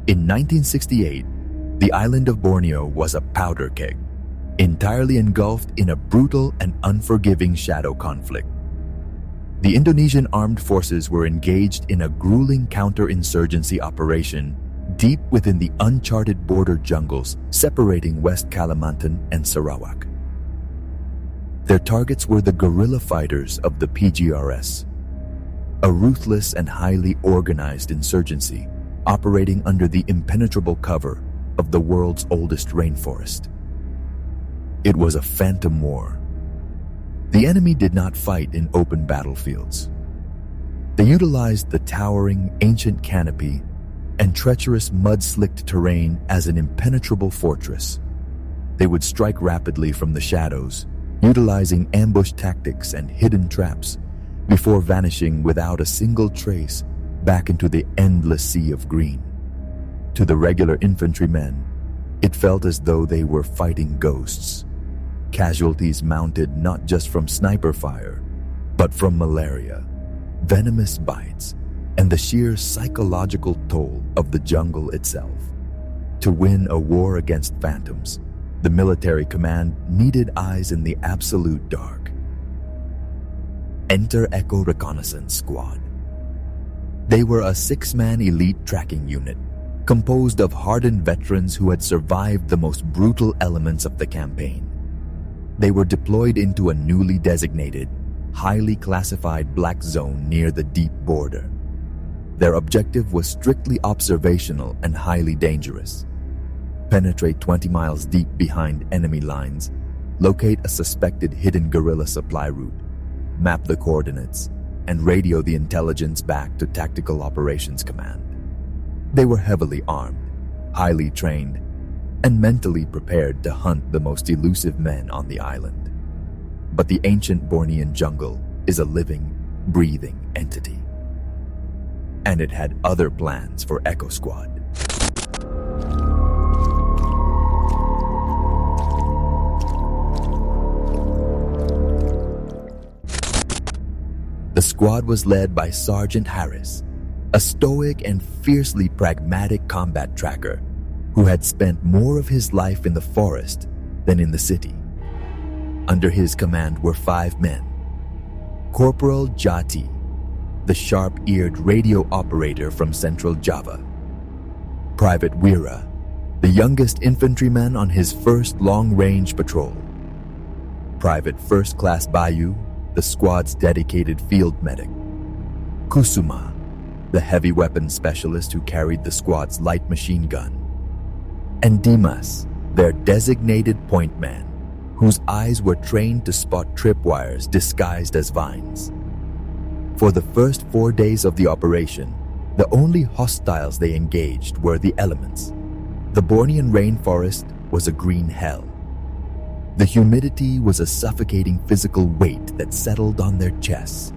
In 1968, the island of Borneo was a powder keg, entirely engulfed in a brutal and unforgiving shadow conflict. The Indonesian armed forces were engaged in a grueling counterinsurgency operation deep within the uncharted border jungles separating West Kalimantan and Sarawak. Their targets were the guerrilla fighters of the PGRS, a ruthless and highly organized insurgency operating under the impenetrable cover of the world's oldest rainforest. It was a phantom war. The enemy did not fight in open battlefields. They utilized the towering ancient canopy and treacherous mud-slicked terrain as an impenetrable fortress. They would strike rapidly from the shadows, utilizing ambush tactics and hidden traps, before vanishing without a single trace back into the endless sea of green. To the regular infantrymen, it felt as though they were fighting ghosts, casualties mounted not just from sniper fire, but from malaria, venomous bites, and the sheer psychological toll of the jungle itself. To win a war against phantoms, the military command needed eyes in the absolute dark. Enter Echo Reconnaissance Squad. They were a 6-man elite tracking unit composed of hardened veterans who had survived the most brutal elements of the campaign. They were deployed into a newly designated, highly classified black zone near the deep border. Their objective was strictly observational and highly dangerous. Penetrate 20 miles deep behind enemy lines, locate a suspected hidden guerrilla supply route, map the coordinates, and radio the intelligence back to Tactical Operations Command. They were heavily armed, highly trained, and mentally prepared to hunt the most elusive men on the island. But the ancient Bornean jungle is a living, breathing entity. And it had other plans for Echo Squad. The squad was led by Sergeant Harris, a stoic and fiercely pragmatic combat tracker who had spent more of his life in the forest than in the city. Under his command were 5 men. Corporal Jati, the sharp-eared radio operator from Central Java. Private Wira, the youngest infantryman on his first long-range patrol. Private First Class Bayu, the squad's dedicated field medic. Kusuma, the heavy weapons specialist who carried the squad's light machine gun. And Dimas, their designated point man, whose eyes were trained to spot tripwires disguised as vines. For the first 4 days of the operation, the only hostiles they engaged were the elements. The Bornean rainforest was a green hell. The humidity was a suffocating physical weight that settled on their chests,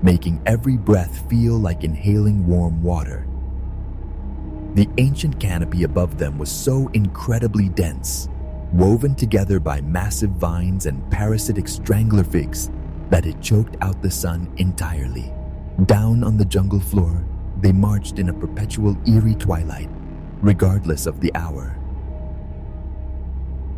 making every breath feel like inhaling warm water. The ancient canopy above them was so incredibly dense, woven together by massive vines and parasitic strangler figs, that it choked out the sun entirely. Down on the jungle floor, they marched in a perpetual eerie twilight, regardless of the hour.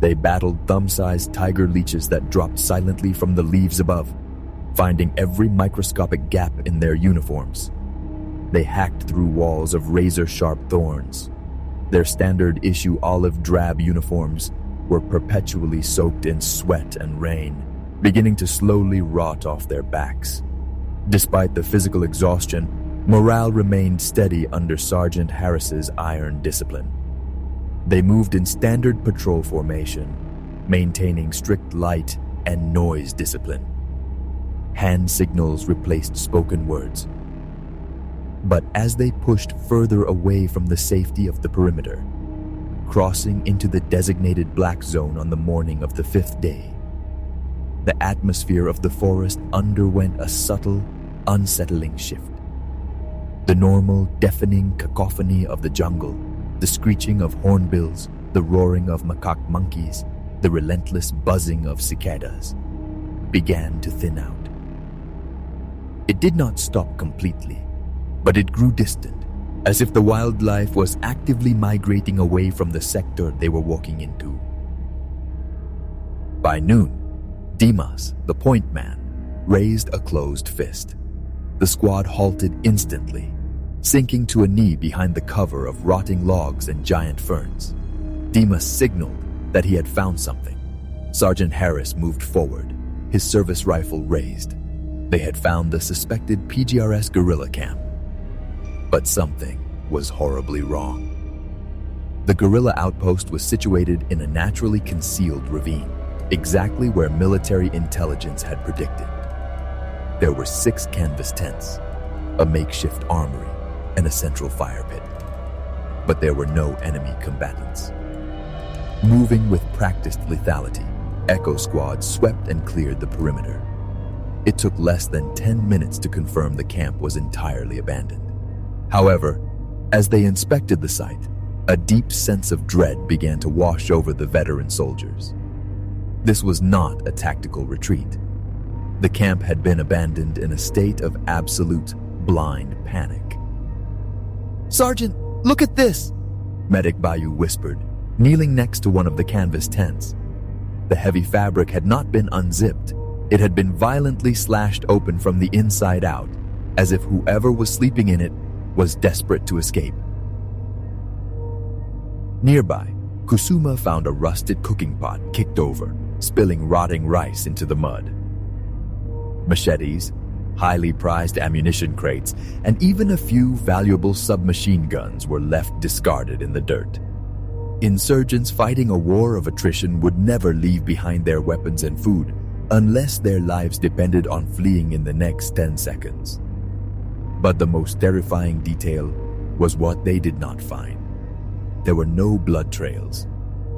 They battled thumb-sized tiger leeches that dropped silently from the leaves above, finding every microscopic gap in their uniforms. They hacked through walls of razor-sharp thorns. Their standard-issue olive-drab uniforms were perpetually soaked in sweat and rain, beginning to slowly rot off their backs. Despite the physical exhaustion, morale remained steady under Sergeant Harris's iron discipline. They moved in standard patrol formation, maintaining strict light and noise discipline. Hand signals replaced spoken words. But as they pushed further away from the safety of the perimeter, crossing into the designated black zone on the morning of the 5th day, the atmosphere of the forest underwent a subtle, unsettling shift. The normal, deafening cacophony of the jungle, the screeching of hornbills, the roaring of macaque monkeys, the relentless buzzing of cicadas, began to thin out. It did not stop completely, but it grew distant, as if the wildlife was actively migrating away from the sector they were walking into. By noon, Dimas, the point man, raised a closed fist. The squad halted instantly, sinking to a knee behind the cover of rotting logs and giant ferns. Dimas signaled that he had found something. Sergeant Harris moved forward, his service rifle raised. They had found the suspected PGRS guerrilla camp. But something was horribly wrong. The guerrilla outpost was situated in a naturally concealed ravine, exactly where military intelligence had predicted. There were 6 canvas tents, a makeshift armory, and a central fire pit. But there were no enemy combatants. Moving with practiced lethality, Echo Squad swept and cleared the perimeter. It took less than 10 minutes to confirm the camp was entirely abandoned. However, as they inspected the site, a deep sense of dread began to wash over the veteran soldiers. This was not a tactical retreat. The camp had been abandoned in a state of absolute blind panic. "Sergeant, look at this!" Medic Bayu whispered, kneeling next to one of the canvas tents. The heavy fabric had not been unzipped. It had been violently slashed open from the inside out, as if whoever was sleeping in it was desperate to escape. Nearby, Kusuma found a rusted cooking pot kicked over, spilling rotting rice into the mud. Machetes, highly prized ammunition crates, and even a few valuable submachine guns were left discarded in the dirt. Insurgents fighting a war of attrition would never leave behind their weapons and food unless their lives depended on fleeing in the next 10 seconds. But the most terrifying detail was what they did not find. There were no blood trails.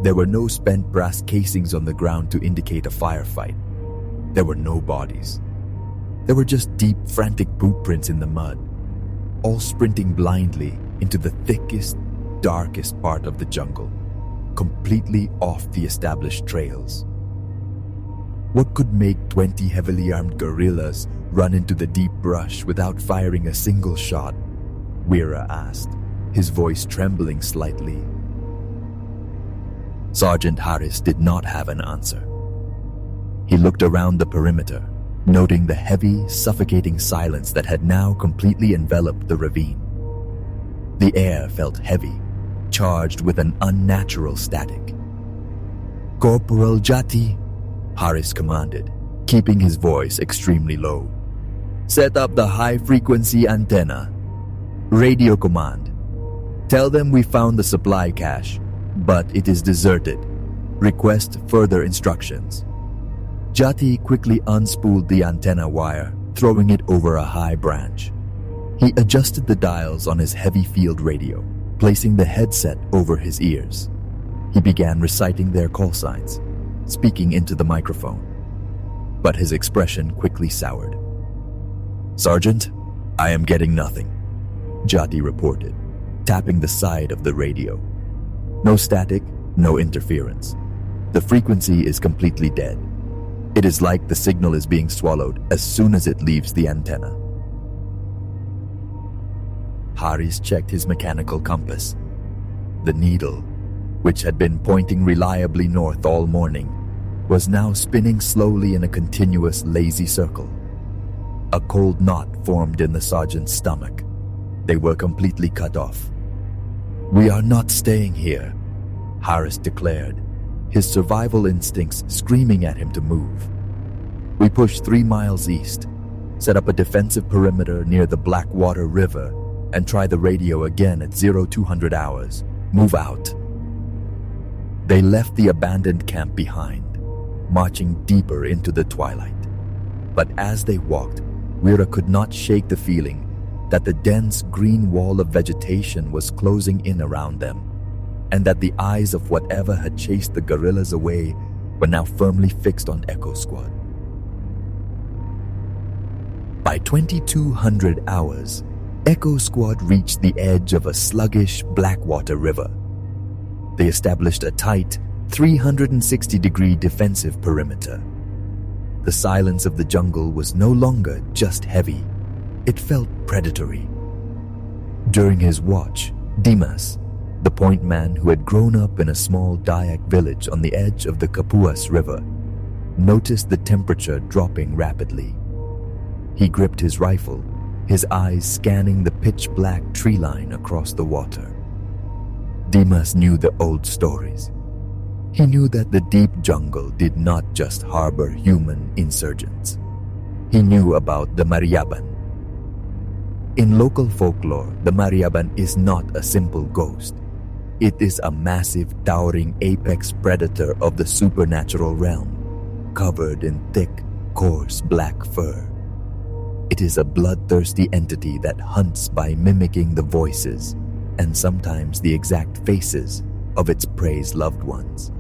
There were no spent brass casings on the ground to indicate a firefight. There were no bodies. There were just deep, frantic boot prints in the mud, all sprinting blindly into the thickest, darkest part of the jungle, completely off the established trails. What could make 20 heavily armed guerrillas run into the deep brush without firing a single shot? Wira asked, his voice trembling slightly. Sergeant Harris did not have an answer. He looked around the perimeter, noting the heavy, suffocating silence that had now completely enveloped the ravine. The air felt heavy, charged with an unnatural static. "Corporal Jati," Harris commanded, keeping his voice extremely low. "Set up the high-frequency antenna. Radio command. Tell them we found the supply cache, but it is deserted. Request further instructions." Jati quickly unspooled the antenna wire, throwing it over a high branch. He adjusted the dials on his heavy field radio, placing the headset over his ears. He began reciting their call signs, speaking into the microphone. But his expression quickly soured. "Sergeant, I am getting nothing," Jati reported, tapping the side of the radio. "No static, no interference. The frequency is completely dead. It is like the signal is being swallowed as soon as it leaves the antenna." Haris checked his mechanical compass. The needle, which had been pointing reliably north all morning, was now spinning slowly in a continuous lazy circle. A cold knot formed in the sergeant's stomach. They were completely cut off. "We are not staying here," Harris declared, his survival instincts screaming at him to move. "We push 3 miles east, set up a defensive perimeter near the Blackwater River, and try the radio again at 0200 hours. Move out." They left the abandoned camp behind, marching deeper into the twilight. But as they walked, Wira could not shake the feeling that the dense green wall of vegetation was closing in around them, and that the eyes of whatever had chased the guerrillas away were now firmly fixed on Echo Squad. By 2200 hours, Echo Squad reached the edge of a sluggish Blackwater River. They established a tight, 360-degree defensive perimeter. The silence of the jungle was no longer just heavy. It felt predatory. During his watch, Dimas, the point man who had grown up in a small Dayak village on the edge of the Kapuas River, noticed the temperature dropping rapidly. He gripped his rifle, his eyes scanning the pitch-black tree line across the water. Dimas knew the old stories. He knew that the deep jungle did not just harbor human insurgents. He knew about the Mariaban. In local folklore, the Mariaban is not a simple ghost. It is a massive, towering apex predator of the supernatural realm, covered in thick, coarse black fur. It is a bloodthirsty entity that hunts by mimicking the voices and sometimes the exact faces of its prey's loved ones.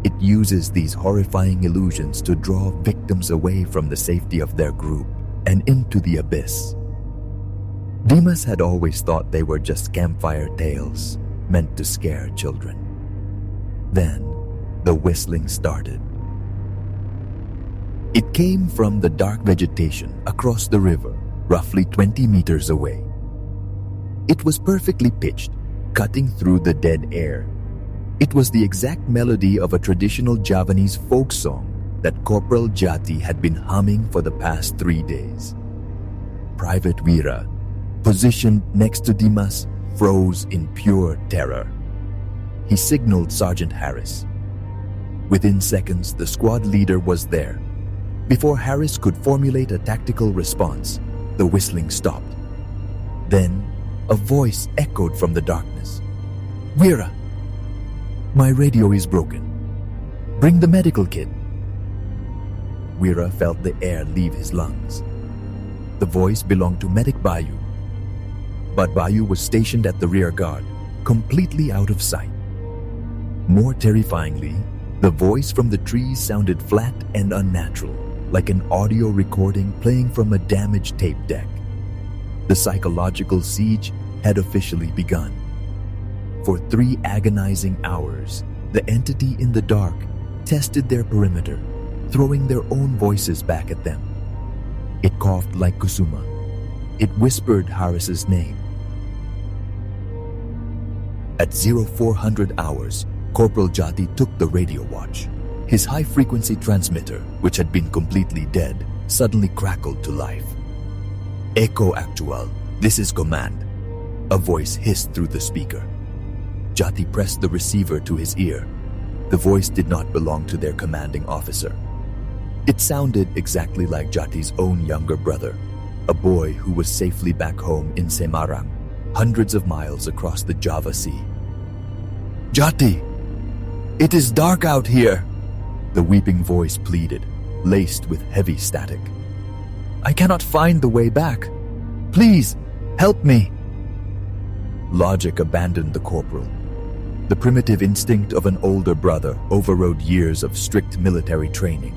It uses these horrifying illusions to draw victims away from the safety of their group and into the abyss. Dimas had always thought they were just campfire tales meant to scare children. Then, the whistling started. It came from the dark vegetation across the river, roughly 20 meters away. It was perfectly pitched, cutting through the dead air. It was the exact melody of a traditional Javanese folk song that Corporal Jati had been humming for the past 3 days. Private Wira, positioned next to Dimas, froze in pure terror. He signaled Sergeant Harris. Within seconds, the squad leader was there. Before Harris could formulate a tactical response, the whistling stopped. Then, a voice echoed from the darkness. "Wira, my radio is broken. Bring the medical kit." Wira felt the air leave his lungs. The voice belonged to Medic Bayu. But Bayu was stationed at the rear guard, completely out of sight. More terrifyingly, the voice from the trees sounded flat and unnatural, like an audio recording playing from a damaged tape deck. The psychological siege had officially begun. For 3 agonizing hours, the entity in the dark tested their perimeter, throwing their own voices back at them. It coughed like Kusuma. It whispered Harris's name. At 0400 hours, Corporal Jati took the radio watch. His high-frequency transmitter, which had been completely dead, suddenly crackled to life. "Echo Actual, this is command," a voice hissed through the speaker. Jati pressed the receiver to his ear. The voice did not belong to their commanding officer. It sounded exactly like Jati's own younger brother, a boy who was safely back home in Semarang, hundreds of miles across the Java Sea. "Jati, it is dark out here," the weeping voice pleaded, laced with heavy static. "I cannot find the way back. Please, help me." Logic abandoned the corporal. The primitive instinct of an older brother overrode years of strict military training.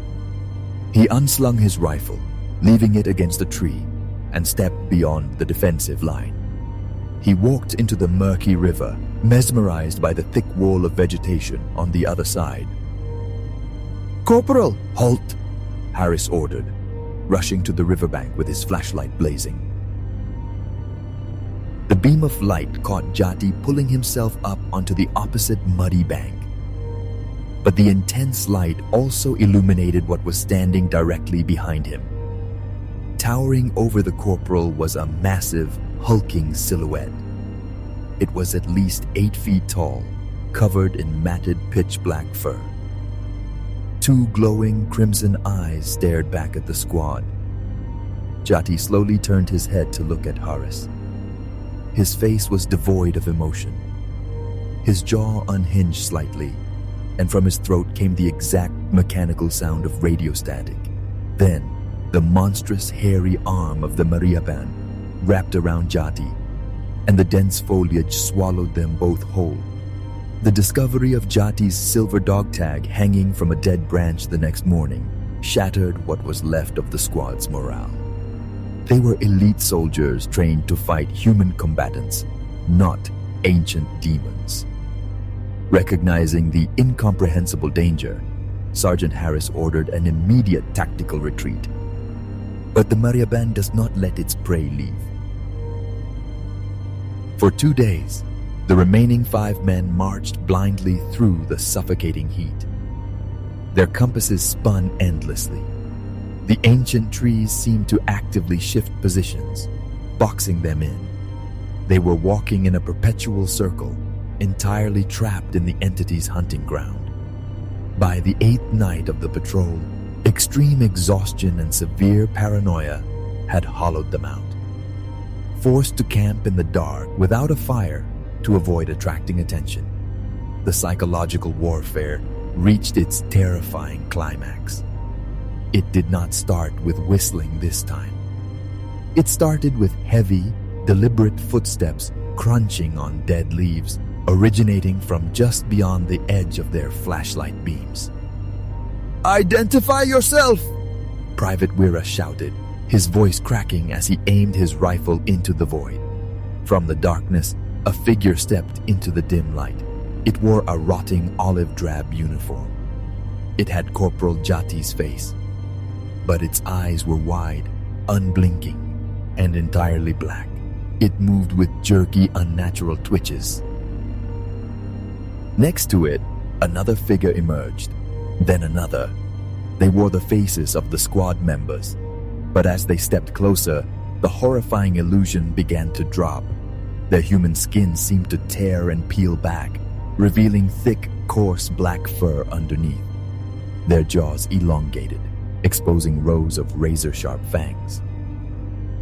He unslung his rifle, leaving it against a tree, and stepped beyond the defensive line. He walked into the murky river, mesmerized by the thick wall of vegetation on the other side. "Corporal, halt!" Harris ordered, rushing to the riverbank with his flashlight blazing. The beam of light caught Jati pulling himself up onto the opposite muddy bank. But the intense light also illuminated what was standing directly behind him. Towering over the corporal was a massive, hulking silhouette. It was at least 8 feet tall, covered in matted pitch-black fur. 2 glowing crimson eyes stared back at the squad. Jati slowly turned his head to look at Harris. His face was devoid of emotion. His jaw unhinged slightly, and from his throat came the exact mechanical sound of radio static. Then, the monstrous hairy arm of the Mariaban wrapped around Jati, and the dense foliage swallowed them both whole. The discovery of Jati's silver dog tag hanging from a dead branch the next morning shattered what was left of the squad's morale. They were elite soldiers trained to fight human combatants, not ancient demons. Recognizing the incomprehensible danger, Sergeant Harris ordered an immediate tactical retreat. But the Mariaban does not let its prey leave. For 2 days, the remaining 5 men marched blindly through the suffocating heat. Their compasses spun endlessly. The ancient trees seemed to actively shift positions, boxing them in. They were walking in a perpetual circle, entirely trapped in the entity's hunting ground. By the 8th night of the patrol, extreme exhaustion and severe paranoia had hollowed them out. Forced to camp in the dark without a fire to avoid attracting attention, the psychological warfare reached its terrifying climax. It did not start with whistling this time. It started with heavy, deliberate footsteps crunching on dead leaves, originating from just beyond the edge of their flashlight beams. "Identify yourself!" Private Wira shouted, his voice cracking as he aimed his rifle into the void. From the darkness, a figure stepped into the dim light. It wore a rotting olive-drab uniform. It had Corporal Jati's face, but its eyes were wide, unblinking, and entirely black. It moved with jerky, unnatural twitches. Next to it, another figure emerged, then another. They wore the faces of the squad members, but as they stepped closer, the horrifying illusion began to drop. Their human skin seemed to tear and peel back, revealing thick, coarse black fur underneath. Their jaws elongated, exposing rows of razor-sharp fangs.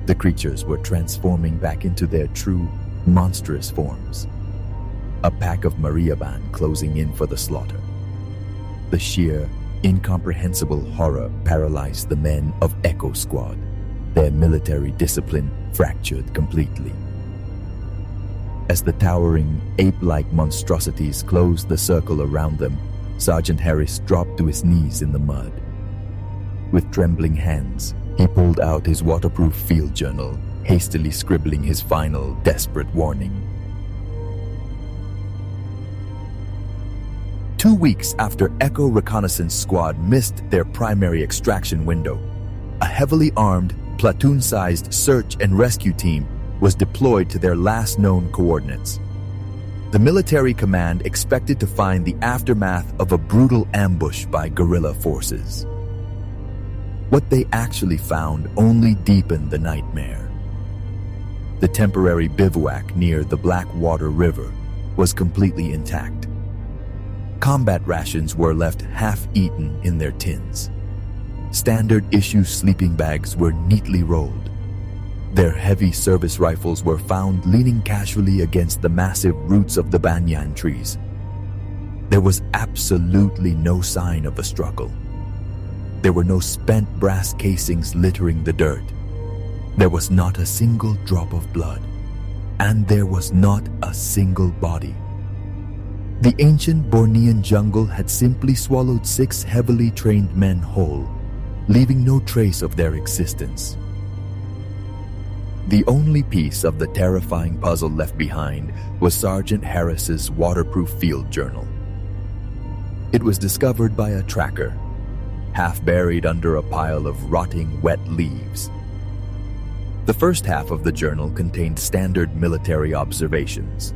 The creatures were transforming back into their true, monstrous forms. A pack of Mariaban closing in for the slaughter. The sheer, incomprehensible horror paralyzed the men of Echo Squad. Their military discipline fractured completely. As the towering, ape-like monstrosities closed the circle around them, Sergeant Harris dropped to his knees in the mud. With trembling hands, he pulled out his waterproof field journal, hastily scribbling his final, desperate warning. 2 weeks after Echo Reconnaissance Squad missed their primary extraction window, a heavily armed, platoon-sized search and rescue team was deployed to their last known coordinates. The military command expected to find the aftermath of a brutal ambush by guerrilla forces. What they actually found only deepened the nightmare. The temporary bivouac near the Blackwater River was completely intact. Combat rations were left half-eaten in their tins. Standard-issue sleeping bags were neatly rolled. Their heavy service rifles were found leaning casually against the massive roots of the banyan trees. There was absolutely no sign of a struggle. There were no spent brass casings littering the dirt. There was not a single drop of blood. And there was not a single body. The ancient Bornean jungle had simply swallowed 6 heavily trained men whole, leaving no trace of their existence. The only piece of the terrifying puzzle left behind was Sergeant Harris's waterproof field journal. It was discovered by a tracker, half buried under a pile of rotting wet leaves. The first half of the journal contained standard military observations,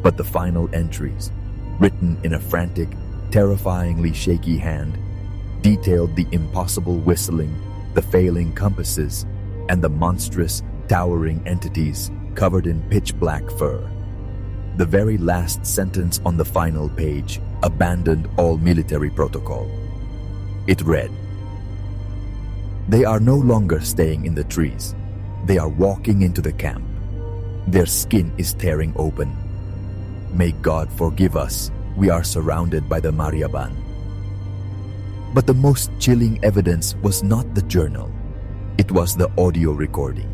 but the final entries, written in a frantic, terrifyingly shaky hand, detailed the impossible whistling, the failing compasses, and the monstrous, towering entities covered in pitch-black fur. The very last sentence on the final page abandoned all military protocol. It read, "They are no longer staying in the trees. They are walking into the camp. Their skin is tearing open. May God forgive us. We are surrounded by the Mariaban." But the most chilling evidence was not the journal. It was the audio recording.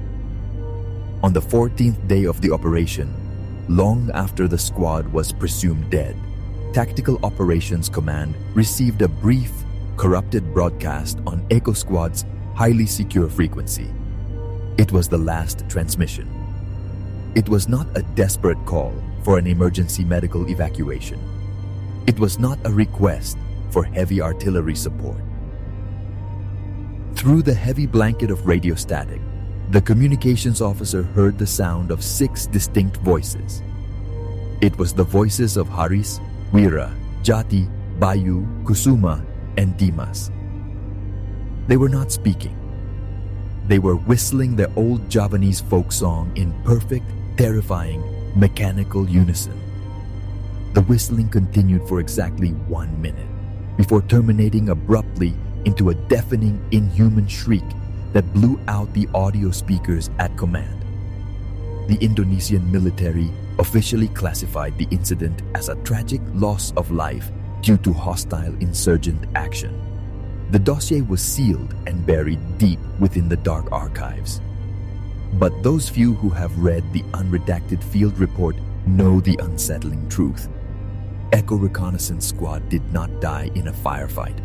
On the 14th day of the operation, long after the squad was presumed dead, Tactical Operations Command received a brief, corrupted broadcast on Echo Squad's highly secure frequency. It was the last transmission. It was not a desperate call for an emergency medical evacuation. It was not a request for heavy artillery support. Through the heavy blanket of radio static, The communications officer heard the sound of 6 distinct voices. It was the voices of Haris, Wira, Jati, Bayu, Kusuma, and Dimas. They were not speaking. They were whistling their old Javanese folk song in perfect, terrifying, mechanical unison. The whistling continued for exactly 1 minute before terminating abruptly into a deafening, inhuman shriek that blew out the audio speakers at command. The Indonesian military officially classified the incident as a tragic loss of life due to hostile insurgent action. The dossier was sealed and buried deep within the dark archives. But those few who have read the unredacted field report know the unsettling truth. Echo Reconnaissance Squad did not die in a firefight.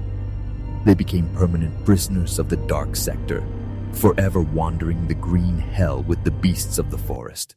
They became permanent prisoners of the dark sector, forever wandering the green hell with the beasts of the forest.